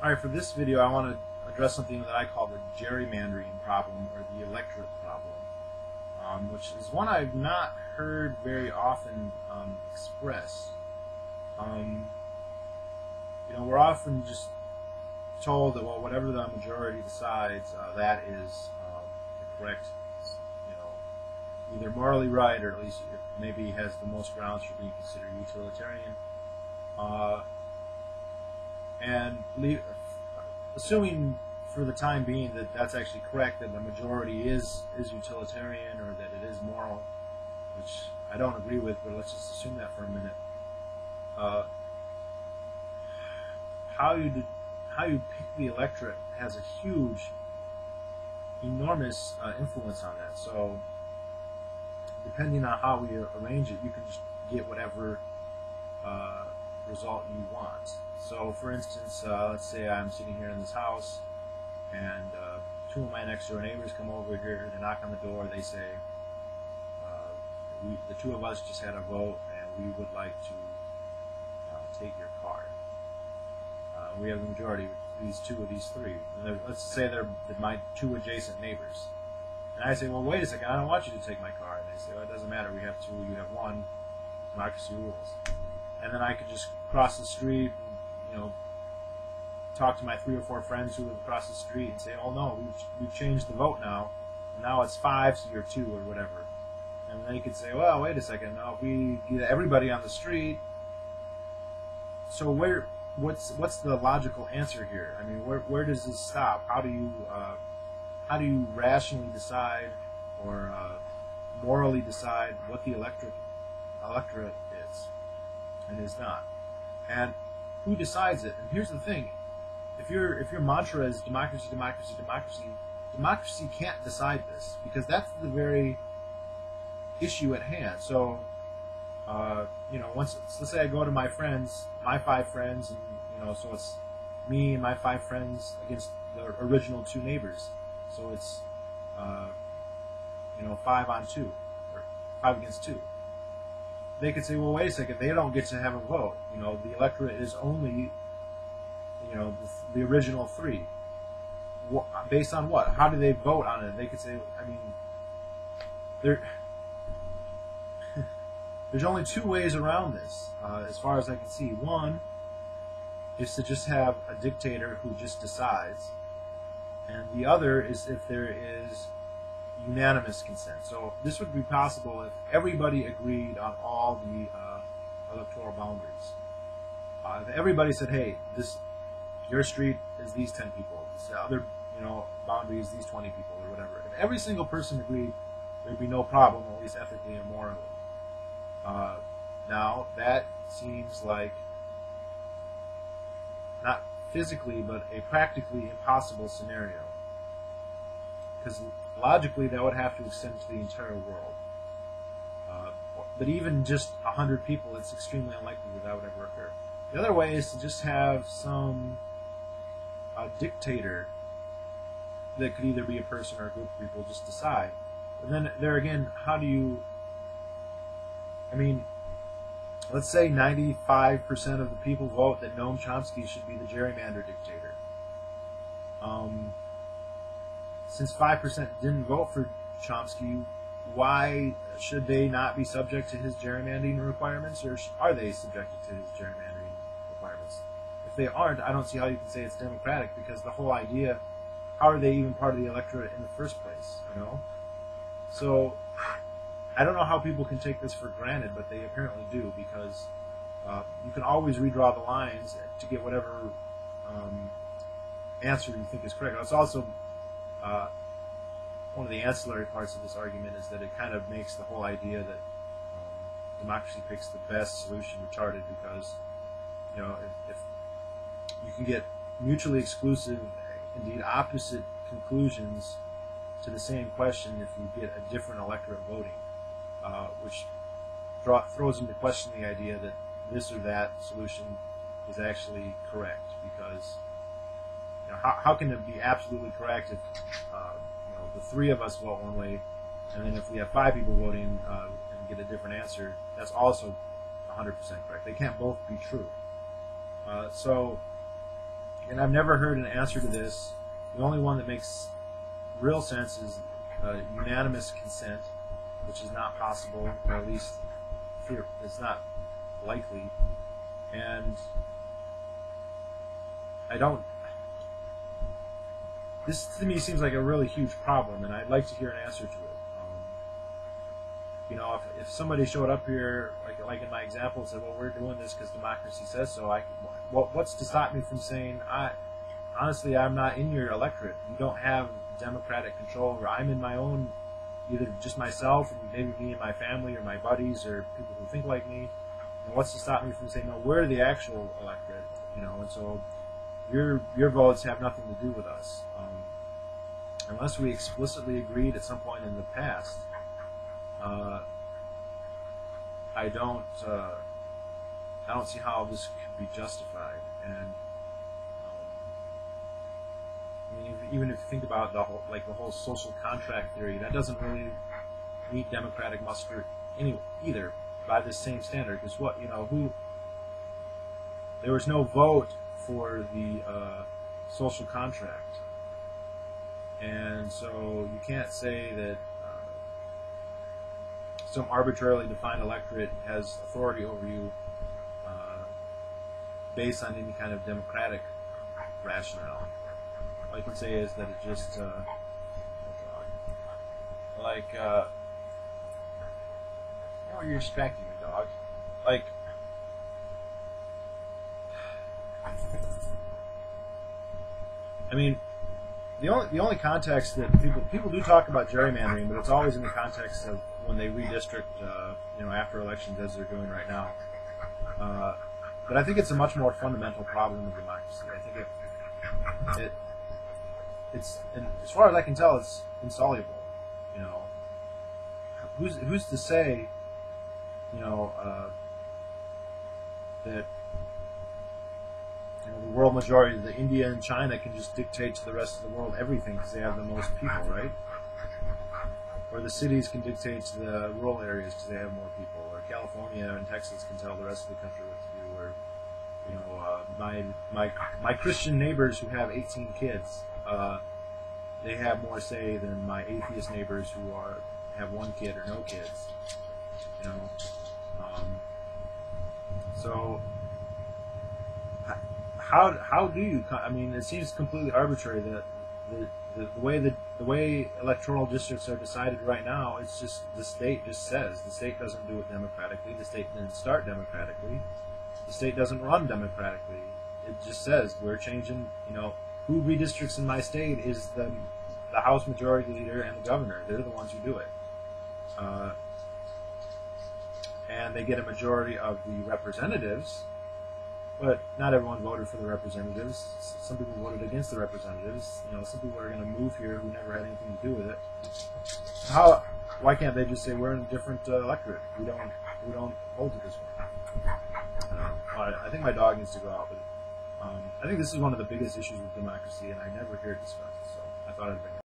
Alright, for this video I want to address something that I call the gerrymandering problem, or the electorate problem, which is one I've not heard very often expressed. We're often just told that, well, whatever the majority decides, that is the correct, either morally right, or at least it maybe has the most grounds for being considered utilitarian. Assuming for the time being that that's actually correct, that the majority is utilitarian, or that it is moral, which I don't agree with, but let's just assume that for a minute. How you pick the electorate has a huge, enormous influence on that. So depending on how we arrange it, you can just get whatever result you want. So for instance, let's say I'm sitting here in this house, and two of my next door neighbors come over here, they knock on the door, they say, the two of us just had a vote and we would like to take your car. We have the majority, these two of these three. And let's say they're my two adjacent neighbors. And I say, well, wait a second, I don't want you to take my car. And they say, well, it doesn't matter, we have two, you have one, democracy rules. And then I could just cross the street, and, talk to my 3 or 4 friends who live across the street and say, oh no, we've changed the vote now, and now it's 5 to your 2 or whatever. And they could say, well, wait a second, now if we get everybody on the street, so what's the logical answer here? I mean, where does this stop? How do you rationally decide, or morally decide what the electorate is and is not? And who decides it? And here's the thing: if your mantra is democracy, democracy, democracy, democracy can't decide this, because that's the very issue at hand. So let's say I go to my friends, my 5 friends, and so it's me and my 5 friends against the original 2 neighbors. So it's 5 on 2, or 5 against 2. They could say, well, wait a second, they don't get to have a vote. The electorate is only the original 3. Based on what? How do they vote on it? They could say, I mean, there's only 2 ways around this, as far as I can see. One is to just have a dictator who just decides, and the other is if there is unanimous consent. So this would be possible if everybody agreed on all the electoral boundaries. If everybody said, hey, your street is these 10 people, this other boundary is these 20 people, or whatever. If every single person agreed, there'd be no problem, at least ethically and morally. Now, that seems like not physically, but a practically impossible scenario, because logically that would have to extend to the entire world. But even just 100 people, it's extremely unlikely that would ever occur. The other way is to just have some dictator that could either be a person or a group of people just decide. But then there again, how do you, I mean, let's say 95% of the people vote that Noam Chomsky should be the gerrymander dictator. Since 5% didn't vote for Chomsky, why should they not be subject to his gerrymandering requirements, or are they subjected to his gerrymandering requirements? If they aren't, I don't see how you can say it's democratic, because the whole idea, how are they even part of the electorate in the first place, So I don't know how people can take this for granted, but they apparently do, because you can always redraw the lines to get whatever answer you think is correct. It's also one of the ancillary parts of this argument is that it kind of makes the whole idea that democracy picks the best solution retarded, because if you can get mutually exclusive, indeed opposite conclusions to the same question if you get a different electorate voting, which throws into question the idea that this or that solution is actually correct, because how can it be absolutely correct if the 3 of us vote one way, and then if we have 5 people voting and get a different answer, that's also 100% correct. They can't both be true. So and I've never heard an answer to this. The only one that makes real sense is unanimous consent, which is not possible, or at least it's not likely. And I don't. This to me seems like a really huge problem, and I'd like to hear an answer to it. You know, if somebody showed up here, like in my example, and said, "Well, we're doing this because democracy says so," what's to stop me from saying, honestly, I'm not in your electorate. You don't have democratic control, or I'm in my own, either just myself, and maybe me and my family, or my buddies, or people who think like me. And what's to stop me from saying, no, we're the actual electorate, you know? And so your votes have nothing to do with us, unless we explicitly agreed at some point in the past. I don't see how this could be justified. And I mean, even if you think about the whole social contract theory, that doesn't really meet democratic muster either by this same standard. Because there was no vote for the social contract, and so you can't say that some arbitrarily defined electorate has authority over you based on any kind of democratic rationale. All you can say is that it just you're distracting me, dog. I mean, the only context that people do talk about gerrymandering, but it's always in the context of when they redistrict, after elections, as they're doing right now. But I think it's a much more fundamental problem of democracy. I think it's, and as far as I can tell, it's insoluble. You know, who's to say, that the world majority, the India and China, can just dictate to the rest of the world everything because they have the most people, right? Or the cities can dictate to the rural areas because they have more people. Or California and Texas can tell the rest of the country what to do. Or my Christian neighbors who have 18 kids, they have more say than my atheist neighbors who have one kid or no kids. So how do you? I mean, it seems completely arbitrary that the way electoral districts are decided right now. It's just the state just says. The state doesn't do it democratically. The state didn't start democratically. The state doesn't run democratically. It just says we're changing. Who redistricts in my state is the House Majority Leader and the governor. They're the ones who do it. And they get a majority of the representatives, but not everyone voted for the representatives. Some people voted against the representatives. Some people are going to move here who never had anything to do with it. Why can't they just say we're in a different electorate? We don't hold to this one. I think my dog needs to go out, but I think this is one of the biggest issues with democracy, and I never hear it discussed. So I thought I'd bring it up.